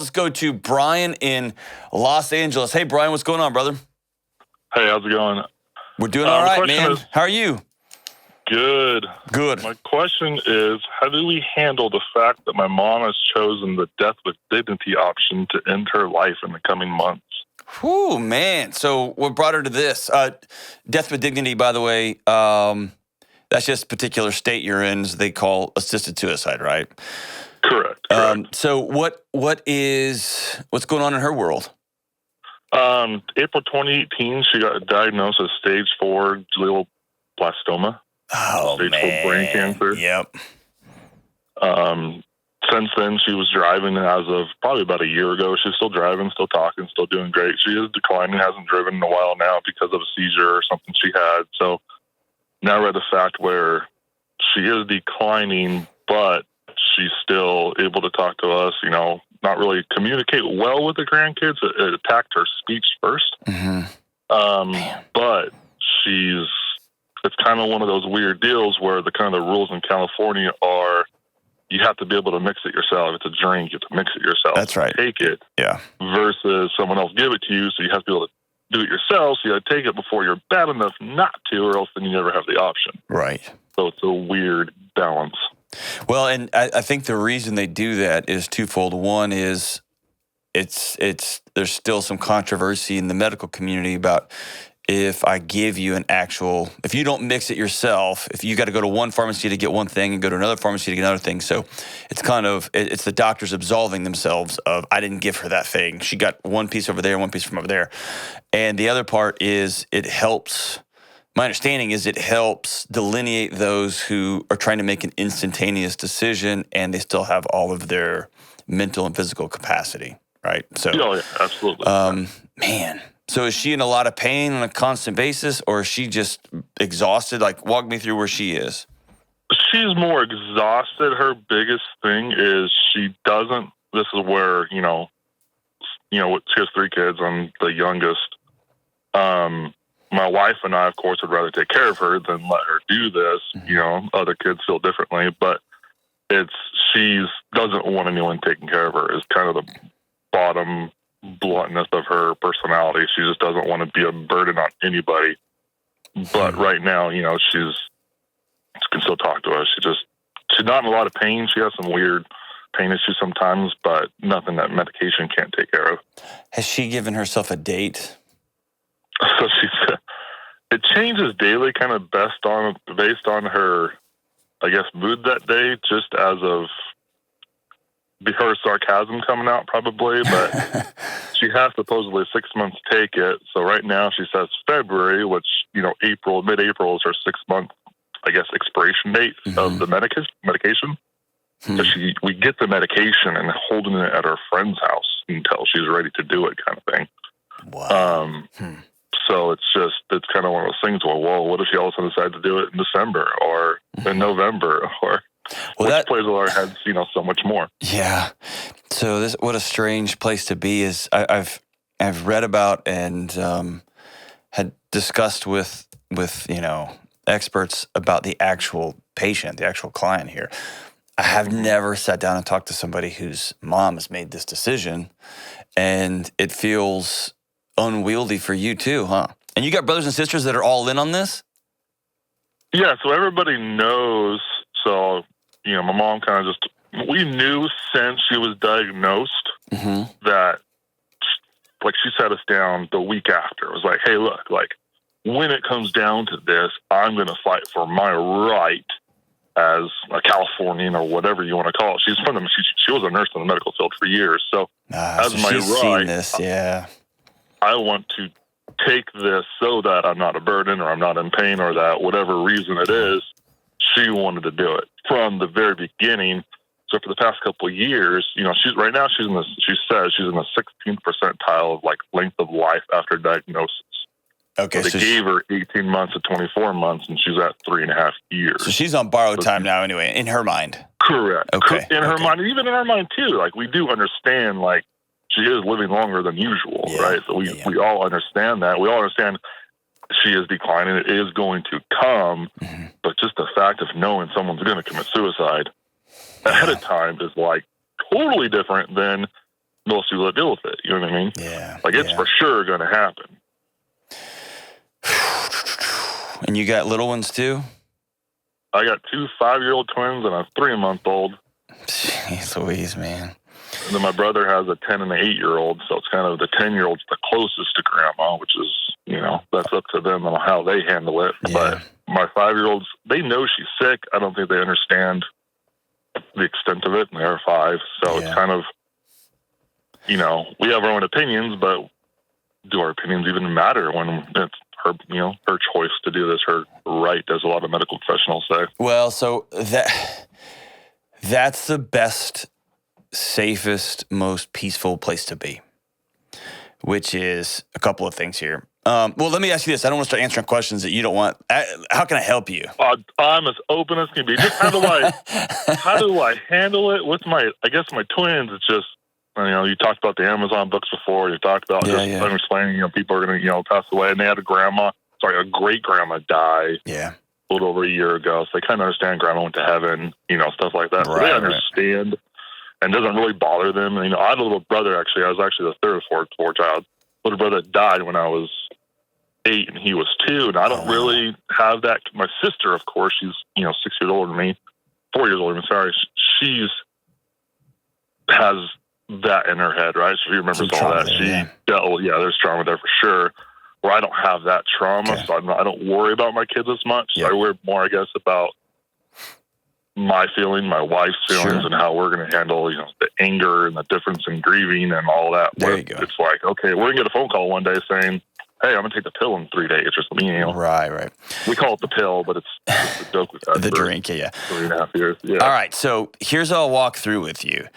Let's go to Brian in Los Angeles. Hey, Brian, what's going on, brother? Hey, how's it going? We're doing all right, man. How are you? Good. Good. My question is, how do we handle the fact that my mom has chosen the death with dignity option to end her life in the coming months? Whew, man. So what brought her to this? Death with dignity, by the way, that's just a particular state you're in. They call assisted suicide, right? Correct. So what's going on in her world? April 2018, she got diagnosed with stage 4 glioblastoma. Oh, stage man. 4 brain cancer. Yep. Since then, she was driving as of probably about a year ago. She's still driving, still talking, still doing great. She is declining, hasn't driven in a while now because of a seizure or something she had. So now we're at the fact where she is declining, but she's still able to talk to us, not really communicate well with the grandkids. It attacked her speech first. Mm-hmm. But it's kind of one of those weird deals where the rules in California are you have to be able to mix it yourself. If it's a drink, you have to mix it yourself. That's right. Take it. Yeah. Versus someone else give it to you, so you have to be able to do it yourself. So you got to take it before you're bad enough not to, or else then you never have the option. Right. So it's a weird balance. Well, and I think the reason they do that is twofold. One is there's still some controversy in the medical community about if I give you if you don't mix it yourself, if you got to go to one pharmacy to get one thing and go to another pharmacy to get another thing. So it's it's the doctors absolving themselves of, I didn't give her that thing. She got one piece over there, one piece from over there. And the other part is my understanding is it helps delineate those who are trying to make an instantaneous decision and they still have all of their mental and physical capacity, right? So, yeah, absolutely. Man. So is she in a lot of pain on a constant basis, or is she just exhausted? Like, walk me through where she is. She's more exhausted. Her biggest thing is this is where, she has 3 kids. I'm the youngest. My wife and I, of course, would rather take care of her than let her do this. Mm-hmm. Other kids feel differently, but she doesn't want anyone taking care of her is kind of the bottom bluntness of her personality. She just doesn't want to be a burden on anybody. But right now, she can still talk to us. She's not in a lot of pain. She has some weird pain issues sometimes, but nothing that medication can't take care of. Has she given herself a date? So it changes daily, kind of based on her, I guess, mood that day, just as of her sarcasm coming out probably, but she has supposedly 6 months to take it. So right now she says February, which, mid-April is her 6-month, I guess, expiration date of the medication. So we get the medication and holding it at her friend's house until she's ready to do it, kind of thing. Wow. So it's kind of one of those things where, whoa, what if she all of a sudden decides to do it in December or in November, or which plays with our heads, so much more. Yeah. So what a strange place to be is I've read about and had discussed with experts about the actual patient, the actual client here. I have never sat down and talked to somebody whose mom has made this decision, and it feels unwieldy for you too, huh? And you got brothers and sisters that are all in on this? Yeah, so everybody knows. So, my mom kind of we knew since she was diagnosed that, she sat us down the week after. It was like, hey, look, when it comes down to this, I'm going to fight for my right as a Californian or whatever you want to call it. She's from she was a nurse in the medical field for years. So as my right, seen this, yeah. I want to take this so that I'm not a burden or I'm not in pain or that whatever reason it is, she wanted to do it from the very beginning. So for the past couple of years, she's right now she says she's in the 16th percentile of length of life after diagnosis. Okay, so they gave her 18 months to 24 months, and she's at 3.5 years. So she's on borrowed time now, anyway, in her mind. Correct. Okay. In her mind, even in our mind too. We do understand, she is living longer than usual, right? So we all understand that. We all understand she is declining. It is going to come, but just the fact of knowing someone's going to commit suicide ahead of time is totally different than most people that deal with it. You know what I mean? Yeah. Like, it's for sure going to happen. And you got little ones too? I got 2 5-year-old twins and a 3-month-old. Jeez Louise, man. And then my brother has a 10 and an 8-year-old, so it's kind of the 10-year-old's the closest to grandma, which is, that's up to them on how they handle it. Yeah. But my 5-year-olds, they know she's sick. I don't think they understand the extent of it, and they're 5. So it's kind of, we have our own opinions, but do our opinions even matter when it's her, her choice to do this, her right, as a lot of medical professionals say. Well, so that's the best, safest, most peaceful place to be, which is a couple of things here. Well, let me ask you this. I don't want to start answering questions that you don't want. How can I help you? I'm as open as can be. Just how do I handle it with my twins? It's just, you talked about the Amazon books before. You talked about I'm explaining, people are going to, pass away, and they had a great grandma die. Yeah. A little over a year ago. So they kind of understand grandma went to heaven, stuff like that. So they understand and doesn't really bother them. And, I had a little brother, actually. I was actually the third or fourth child. Little brother died when I was 8 and he was 2. And I don't really have that. My sister, of course, she's, 6 years older than me, 4 years older than me, sorry. She's has that in her head, right? So she remembers all that. There's trauma there for sure. Where I don't have that trauma, so I don't worry about my kids as much. Yeah. I worry more, I guess, about my feeling, my wife's feelings, and how we're going to handle, the anger and the difference in grieving and all that. There you go. It's like, okay, we're going to get a phone call one day saying, hey, I'm going to take the pill in 3 days or something. Right. We call it the pill, but it's a joke we've had the drink, 3.5 years. Yeah. All right, so here's how I'll walk through with you.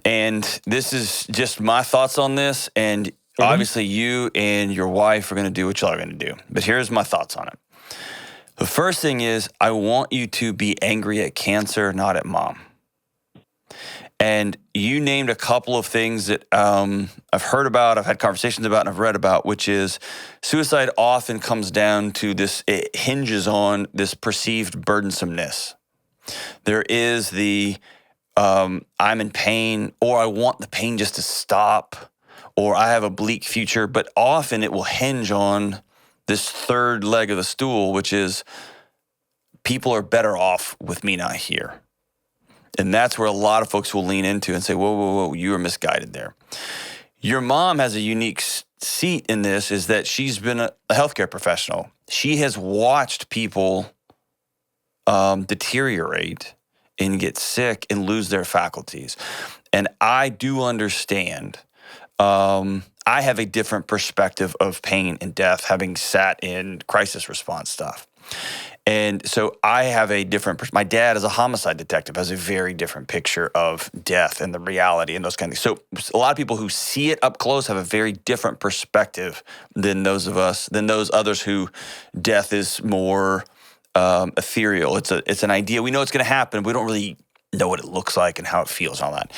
And this is just my thoughts on this, and obviously you and your wife are going to do what y'all are going to do. But here's my thoughts on it. The first thing is, I want you to be angry at cancer, not at mom. And you named a couple of things that I've heard about, I've had conversations about, and I've read about, which is suicide often comes down to this, it hinges on this perceived burdensomeness. There is the, I'm in pain, or I want the pain just to stop, or I have a bleak future, but often it will hinge on this third leg of the stool, which is people are better off with me not here. And that's where a lot of folks will lean into and say, whoa, you were misguided there. Your mom has a unique seat in this, is that she's been a healthcare professional. She has watched people deteriorate and get sick and lose their faculties. And I do understand. I have a different perspective of pain and death, having sat in crisis response stuff. And so I have a different, my dad is a homicide detective, has a very different picture of death and the reality and those kind of things. So a lot of people who see it up close have a very different perspective than those of us, than those others who death is more ethereal. It's an idea. We know it's going to happen. We don't really know what it looks like and how it feels and all that.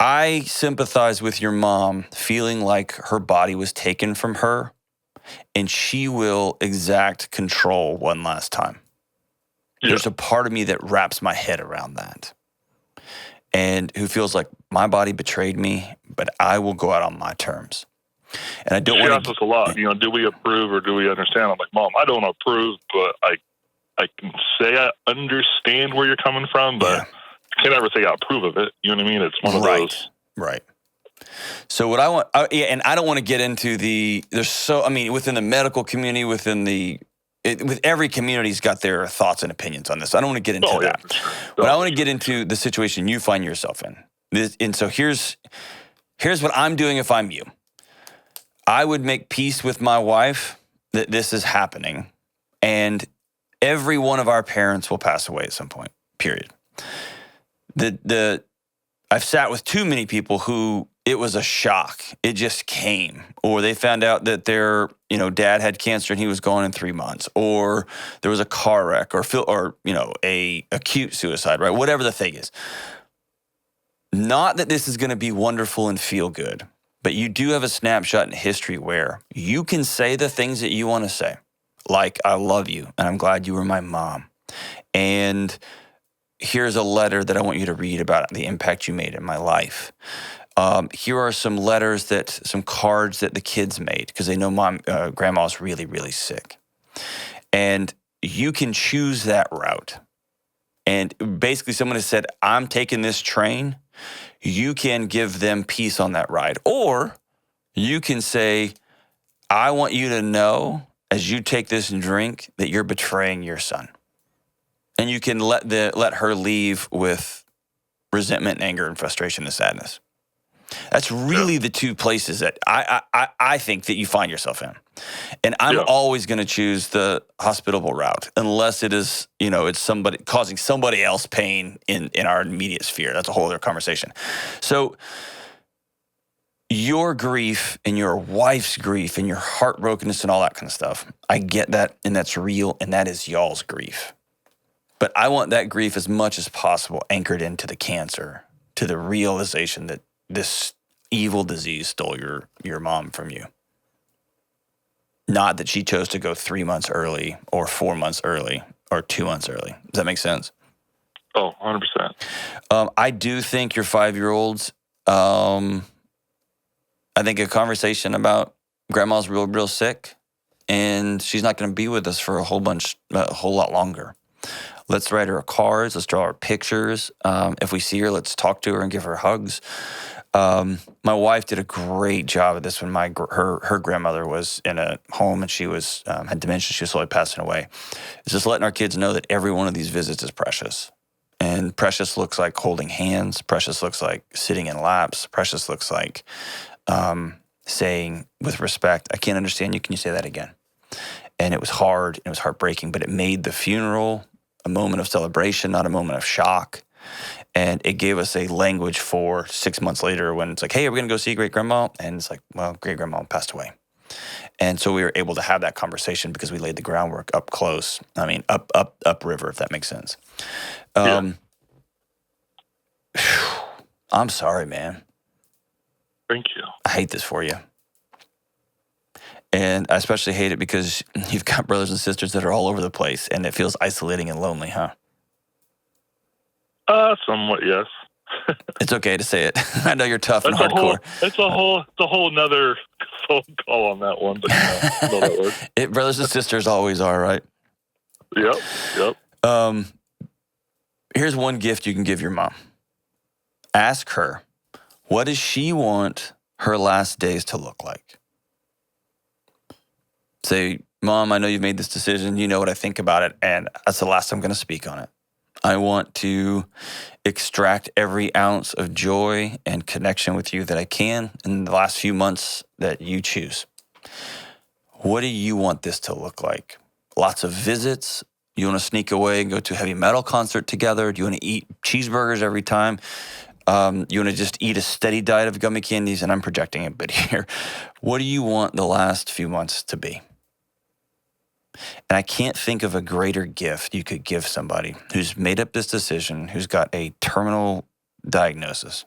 I sympathize with your mom feeling like her body was taken from her and she will exact control one last time. Yeah. There's a part of me that wraps my head around that and who feels like my body betrayed me, but I will go out on my terms. And I don't want to... She asks us a lot, do we approve or do we understand? I'm like, Mom, I don't approve, but I can say I understand where you're coming from, but... Yeah. I can't ever say I approve of it. You know what I mean? It's one of those. Right. So what I want, and I don't want to get into within the medical community, with every community's got their thoughts and opinions on this. I don't want to get into that. Yeah, sure. But I want to get into the situation you find yourself in. And so here's what I'm doing if I'm you. I would make peace with my wife that this is happening, and every one of our parents will pass away at some point, period. I've sat with too many people who it was a shock. It just came, or they found out that their dad had cancer and he was gone in 3 months, or there was a car wreck, or a acute suicide, right? Whatever the thing is. Not that this is going to be wonderful and feel good, but you do have a snapshot in history where you can say the things that you want to say, like I love you and I'm glad you were my mom, and here's a letter that I want you to read about the impact you made in my life. Here are some cards that the kids made because they know grandma's really, really sick. And you can choose that route. And basically someone has said, I'm taking this train. You can give them peace on that ride. Or you can say, I want you to know as you take this drink that you're betraying your son. And you can let her leave with resentment and anger and frustration and sadness. That's really the two places that I think that you find yourself in. And I'm always going to choose the hospitable route unless it is, it's somebody causing somebody else pain in our immediate sphere. That's a whole other conversation. So your grief and your wife's grief and your heartbrokenness and all that kind of stuff, I get that, and that's real, and that is y'all's grief. But I want that grief as much as possible anchored into the cancer, to the realization that this evil disease stole your mom from you. Not that she chose to go 3 months early or 4 months early or 2 months early. Does that make sense? Oh, 100%. I do think your 5-year-olds, I think a conversation about grandma's real sick and she's not going to be with us for a whole lot longer. Let's write her cards. Let's draw her pictures. If we see her, let's talk to her and give her hugs. My wife did a great job of this when her grandmother was in a home and she was had dementia. She was slowly passing away. It's just letting our kids know that every one of these visits is precious. And precious looks like holding hands. Precious looks like sitting in laps. Precious looks like saying with respect, I can't understand you. Can you say that again? And it was hard. And it was heartbreaking, but it made the funeral a moment of celebration, not a moment of shock. And it gave us a language for 6 months later when it's like, hey, are we going to go see great grandma? And it's like, well, great grandma passed away. And so we were able to have that conversation because we laid the groundwork up close. I mean, up river, if that makes sense. I'm sorry, man. Thank you. I hate this for you. And I especially hate it because you've got brothers and sisters that are all over the place and it feels isolating and lonely, huh? Somewhat, yes. It's okay to say it. I know you're tough and hardcore. It's a whole nother phone call on that one, but know that works. Brothers and sisters always are, right? Yep. Here's one gift you can give your mom. Ask her, what does she want her last days to look like? Say, Mom, I know you've made this decision. You know what I think about it, and that's the last I'm going to speak on it. I want to extract every ounce of joy and connection with you that I can in the last few months that you choose. What do you want this to look like? Lots of visits? You want to sneak away and go to a heavy metal concert together? Do you want to eat cheeseburgers every time? You want to just eat a steady diet of gummy candies? And I'm projecting a bit here. What do you want the last few months to be? And I can't think of a greater gift you could give somebody who's made up this decision, who's got a terminal diagnosis,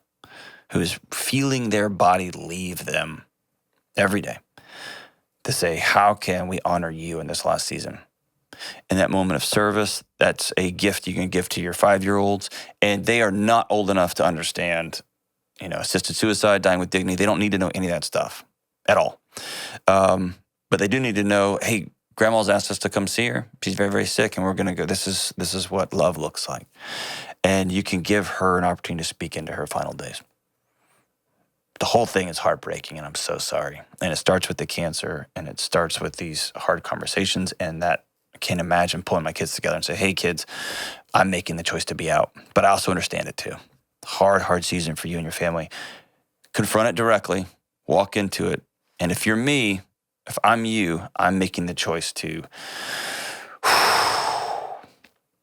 who's feeling their body leave them every day, to say, how can we honor you in this last season? In that moment of service, that's a gift you can give to your 5-year-olds, and they are not old enough to understand, assisted suicide, dying with dignity. They don't need to know any of that stuff at all. But they do need to know, hey, Grandma's asked us to come see her. She's very, very sick, and we're going to go. This is what love looks like. And you can give her an opportunity to speak into her final days. The whole thing is heartbreaking, and I'm so sorry. And it starts with the cancer, and it starts with these hard conversations, and that I can't imagine pulling my kids together and say, hey, kids, I'm making the choice to be out. But I also understand it, too. Hard season for you and your family. Confront it directly. Walk into it. And if you're me, if I'm you, I'm making the choice to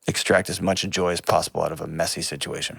extract as much joy as possible out of a messy situation.